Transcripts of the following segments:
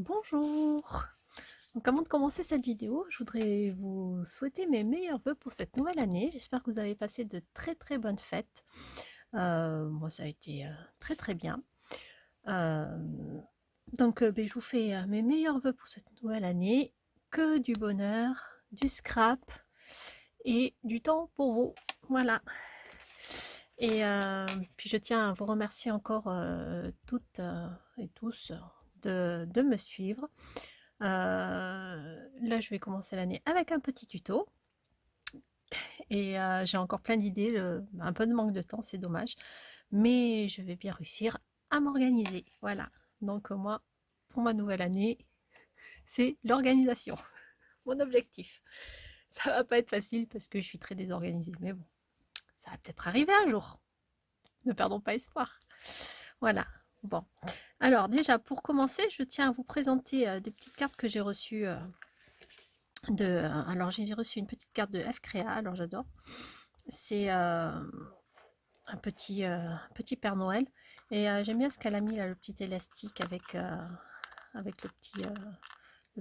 Bonjour! Donc, avant de commencer cette vidéo, je voudrais vous souhaiter mes meilleurs vœux pour cette nouvelle année. J'espère que vous avez passé de très très bonnes fêtes. Moi, ça a été très très bien. Euh, donc, je vous fais mes meilleurs vœux pour cette nouvelle année. Que du bonheur, du scrap et du temps pour vous. Voilà. Et puis je tiens à vous remercier encore toutes et tous de me suivre. Là, je vais commencer l'année avec un petit tuto. Et j'ai encore plein d'idées, un peu de manque de temps, c'est dommage. Mais je vais bien réussir à m'organiser. Voilà. Donc moi, pour ma nouvelle année, c'est l'organisation. Mon objectif. Ça va pas être facile parce que je suis très désorganisée. Mais bon, ça va peut-être arriver un jour. Ne perdons pas espoir. Voilà. Bon. Alors déjà, pour commencer, je tiens à vous présenter des petites cartes que j'ai reçues alors j'ai reçu une petite carte de F-Créa, alors j'adore. C'est un petit Père Noël. Et j'aime bien ce qu'elle a mis là, le petit élastique avec le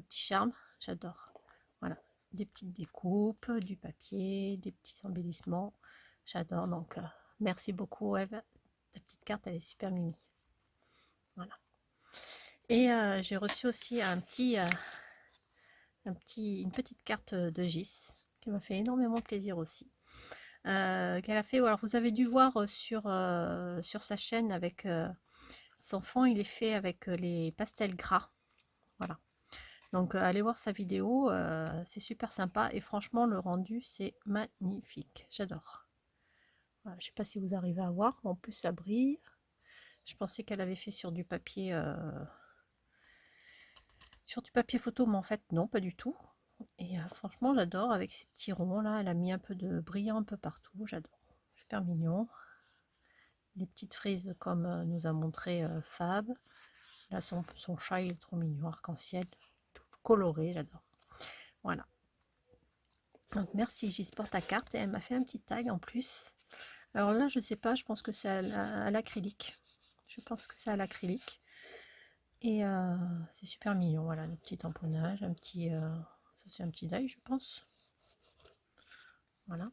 petit charme. J'adore. Voilà. Des petites découpes, du papier, des petits embellissements. J'adore. Donc, merci beaucoup, Eve. Ta petite carte, elle est super mimi. Voilà. Et j'ai reçu aussi une petite carte de Gis qui m'a fait énormément plaisir aussi. Qu'elle a fait, alors vous avez dû voir sur sa chaîne avec son fond, il est fait avec les pastels gras. Voilà. Donc allez voir sa vidéo, c'est super sympa et franchement le rendu c'est magnifique. J'adore. Voilà, je ne sais pas si vous arrivez à voir, en plus ça brille. Je pensais qu'elle avait fait sur du papier photo, mais en fait non, pas du tout. Et franchement j'adore avec ces petits ronds là, elle a mis un peu de brillant un peu partout, j'adore. Super mignon. Les petites frises comme nous a montré Fab. Là son chat il est trop mignon, arc-en-ciel, tout coloré, j'adore. Voilà. Donc merci Gis pour ta carte et elle m'a fait un petit tag en plus. Alors là je sais pas, je pense que c'est à l'acrylique. Je pense que c'est à l'acrylique. Et c'est super mignon, voilà, le petit tamponnage, ça c'est un petit die je pense. Voilà.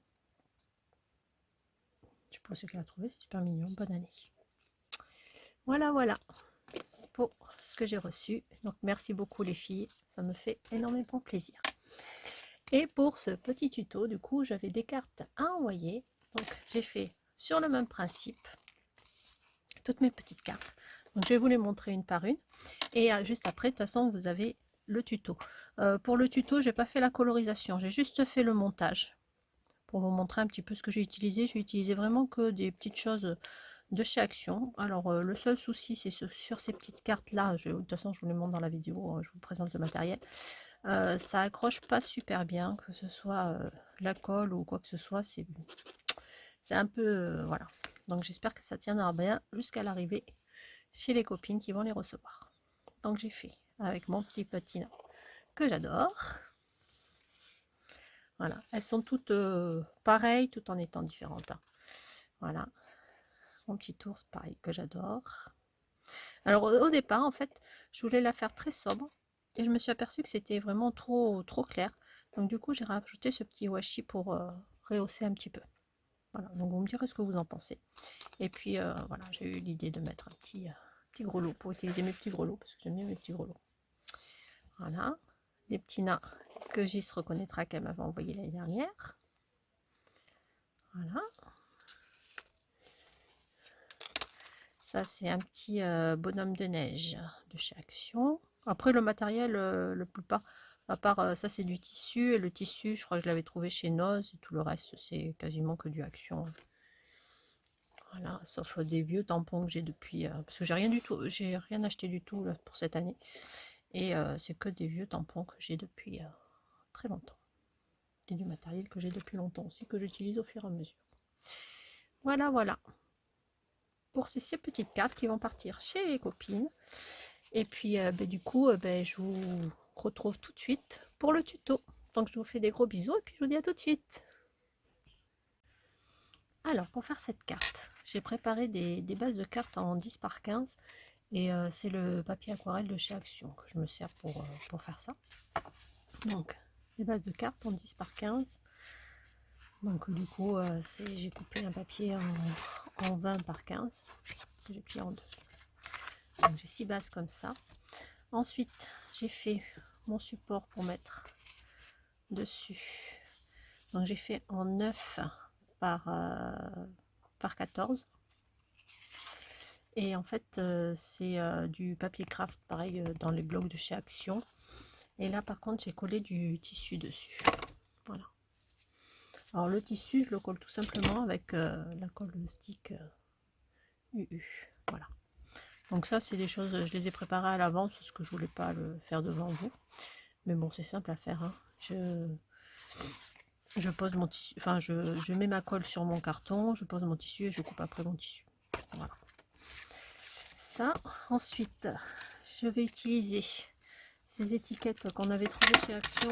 Je sais pas ce qu'elle a trouvé, c'est super mignon, bonne année. Voilà, voilà pour ce que j'ai reçu. Donc merci beaucoup les filles, ça me fait énormément plaisir. Et pour ce petit tuto, du coup, j'avais des cartes à envoyer. Donc j'ai fait sur le même principe toutes mes petites cartes. Donc je vais vous les montrer une par une. Et juste après, de toute façon, vous avez le tuto. Pour le tuto, j'ai pas fait la colorisation, j'ai juste fait le montage. Pour vous montrer un petit peu ce que j'ai utilisé. J'ai utilisé vraiment que des petites choses de chez Action. Alors le seul souci c'est sur ces petites cartes là, de toute façon je vous les montre dans la vidéo, je vous présente le matériel. Ça accroche pas super bien, que ce soit la colle ou quoi que ce soit, c'est un peu voilà. Donc j'espère que ça tiendra bien jusqu'à l'arrivée chez les copines qui vont les recevoir. Donc j'ai fait avec mon petit patin que j'adore. Voilà, elles sont toutes pareilles tout en étant différentes, hein. Voilà, mon petit ours pareil que j'adore. Alors au départ en fait je voulais la faire très sobre et je me suis aperçue que c'était vraiment trop clair. Donc du coup j'ai rajouté ce petit washi pour rehausser un petit peu. Voilà, donc vous me direz ce que vous en pensez. Et puis voilà, j'ai eu l'idée de mettre un petit gros lot pour utiliser mes petits gros lots parce que j'aime bien mes petits gros lots. Voilà, des petits nains que Gis reconnaîtra qu'elle m'avait envoyé l'année dernière. Voilà. Ça, c'est un petit bonhomme de neige de chez Action. Après, le matériel, le plupart, à part ça, c'est du tissu. Et le tissu, je crois que je l'avais trouvé chez Noz. Et tout le reste, c'est quasiment que du Action. Voilà, sauf des vieux tampons que j'ai depuis... parce que j'ai rien du tout, j'ai rien acheté du tout là, pour cette année. Et c'est que des vieux tampons que j'ai depuis très longtemps. Et du matériel que j'ai depuis longtemps aussi, que j'utilise au fur et à mesure. Voilà, voilà. Pour ces petites cartes qui vont partir chez les copines. Et puis du coup, je vous retrouve tout de suite pour le tuto. Donc je vous fais des gros bisous et puis je vous dis à tout de suite. Alors pour faire cette carte, j'ai préparé des bases de cartes en 10 par 15 Et c'est le papier aquarelle de chez Action que je me sers pour faire ça. Donc, des bases de cartes en 10 par 15. Donc, du coup, j'ai coupé un papier en 20 par 15 que j'ai plié en deux. Donc, j'ai 6 bases comme ça. Ensuite, j'ai fait mon support pour mettre dessus. Donc, j'ai fait en 9 par 14. Et en fait, c'est du papier craft, pareil, dans les blocs de chez Action. Et là, par contre, j'ai collé du tissu dessus. Voilà. Alors, le tissu, je le colle tout simplement avec la colle stick UU. Voilà. Donc ça, c'est des choses, je les ai préparées à l'avance parce que je voulais pas le faire devant vous. Mais bon, c'est simple à faire. Hein. Je pose mon tissu, enfin, je mets ma colle sur mon carton, je pose mon tissu et je coupe après mon tissu. Voilà. Ça, ensuite, je vais utiliser ces étiquettes qu'on avait trouvées chez Action.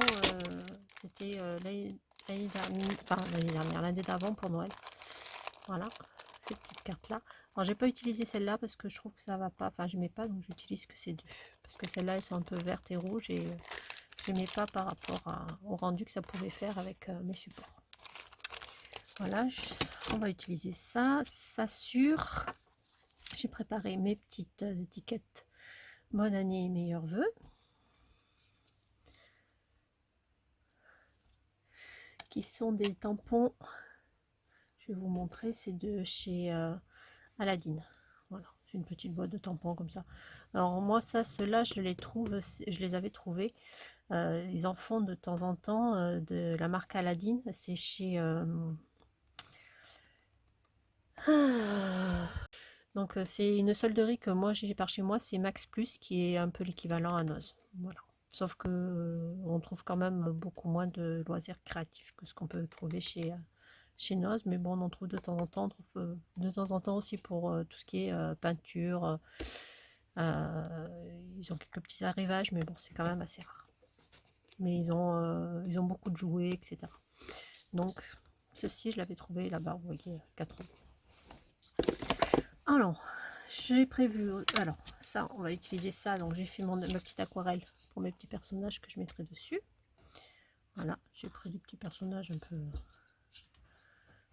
C'était l'année dernière, l'année d'avant pour Noël. Voilà, ces petites cartes là. Alors j'ai pas utilisé celle-là parce que je trouve que ça va pas, enfin je mets pas, donc j'utilise que ces deux. Parce que celles-là elles sont un peu vertes et rouges et je mets pas par rapport au rendu que ça pouvait faire avec mes supports. Voilà, on va utiliser ça. Ça sur. J'ai préparé mes petites étiquettes. Bonne année et meilleurs vœux. Qui sont des tampons. Je vais vous montrer, c'est de chez Aladdin. Voilà, c'est une petite boîte de tampons comme ça. Alors moi, ceux-là, je les avais trouvés. Ils en font de temps en temps de la marque Aladdin. C'est chez... Donc c'est une solderie que moi j'ai par chez moi, c'est Max Plus qui est un peu l'équivalent à Noz. Voilà. Sauf que on trouve quand même beaucoup moins de loisirs créatifs que ce qu'on peut trouver chez Noz, mais bon, on en trouve de temps en temps. On trouve de temps en temps aussi pour tout ce qui est peinture. Ils ont quelques petits arrivages, mais bon, c'est quand même assez rare. Mais ils ont beaucoup de jouets, etc. Donc, ceci, je l'avais trouvé là-bas, vous voyez, 4 euros. Alors, j'ai prévu... Alors, ça, on va utiliser ça. Donc, j'ai fait ma petite aquarelle pour mes petits personnages que je mettrai dessus. Voilà, j'ai pris des petits personnages un peu...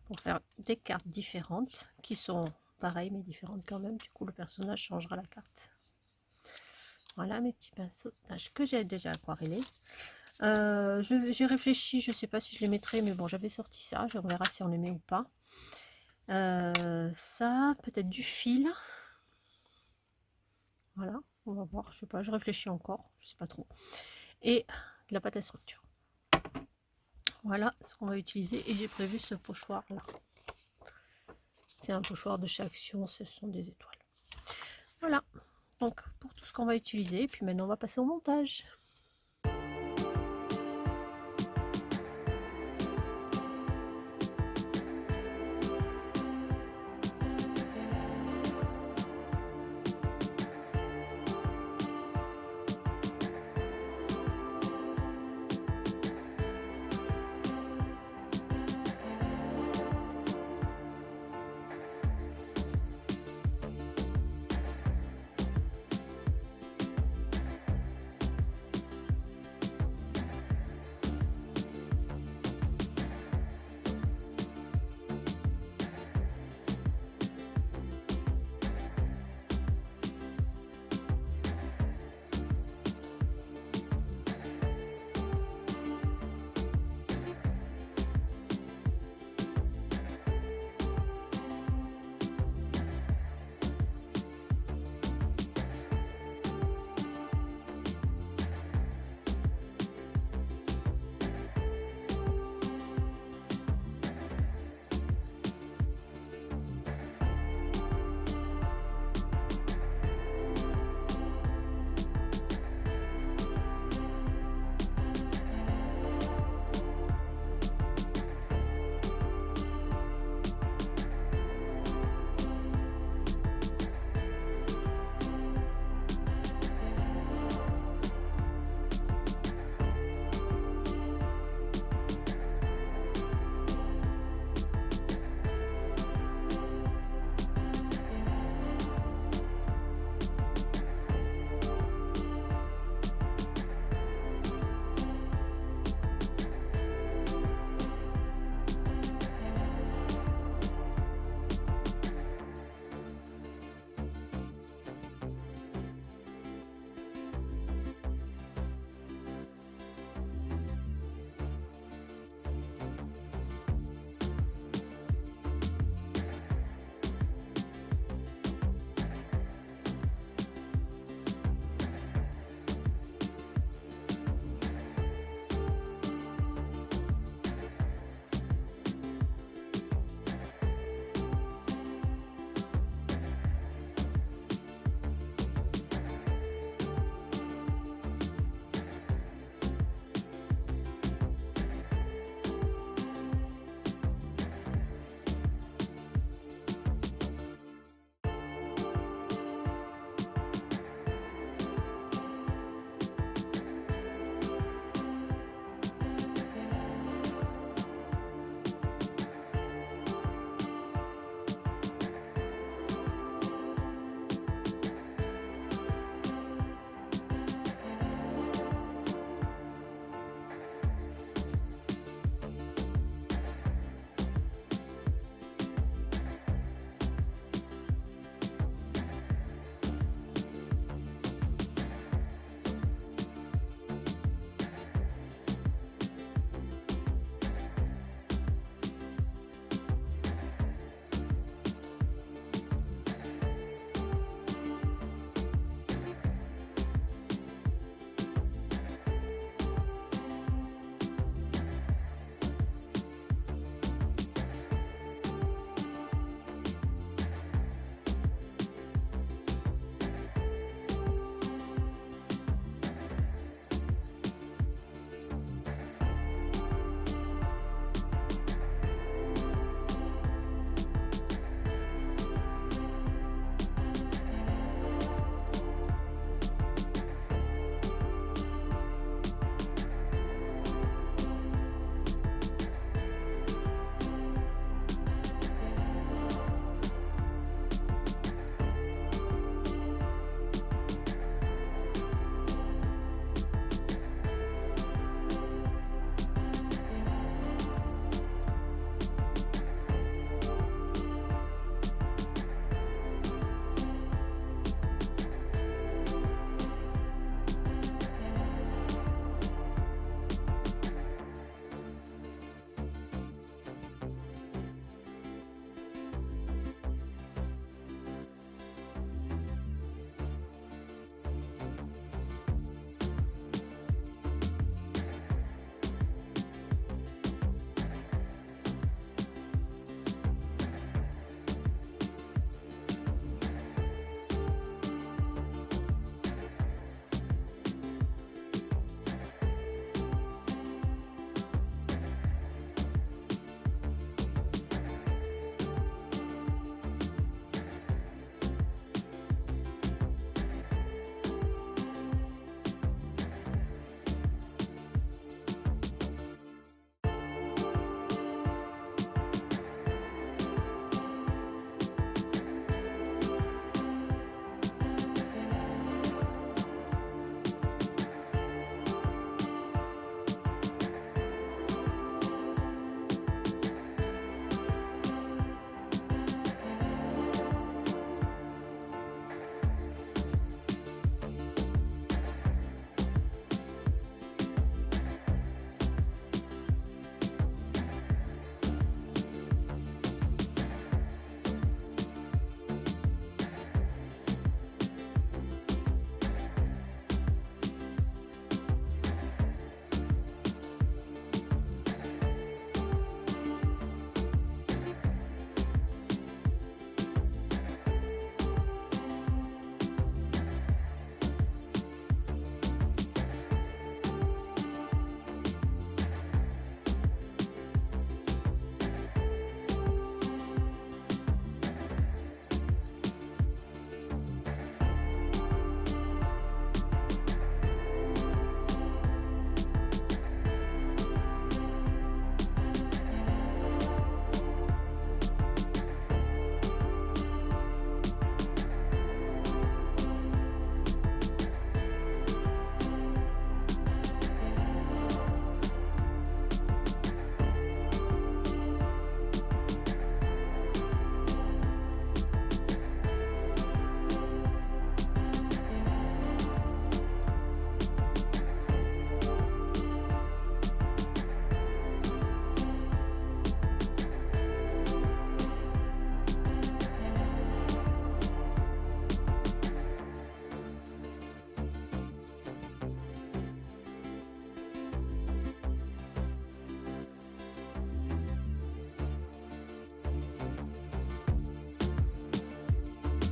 pour faire des cartes différentes qui sont pareilles mais différentes quand même. Du coup, le personnage changera la carte. Voilà mes petits personnages que j'ai déjà aquarellés. J'ai réfléchi, je ne sais pas si je les mettrai, mais bon, j'avais sorti ça. On verra si on les met ou pas. Ça, peut-être du fil. Voilà, on va voir. Je sais pas, je réfléchis encore. Je sais pas trop. Et de la pâte à structure. Voilà ce qu'on va utiliser. Et j'ai prévu ce pochoir là. C'est un pochoir de chez Action, ce sont des étoiles. Voilà, donc pour tout ce qu'on va utiliser, puis maintenant on va passer au montage.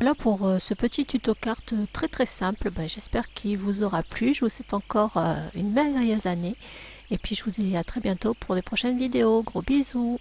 Voilà pour ce petit tuto carte très simple. Ben, j'espère qu'il vous aura plu. Je vous souhaite encore une merveilleuse année. Et puis je vous dis à très bientôt pour les prochaines vidéos. Gros bisous.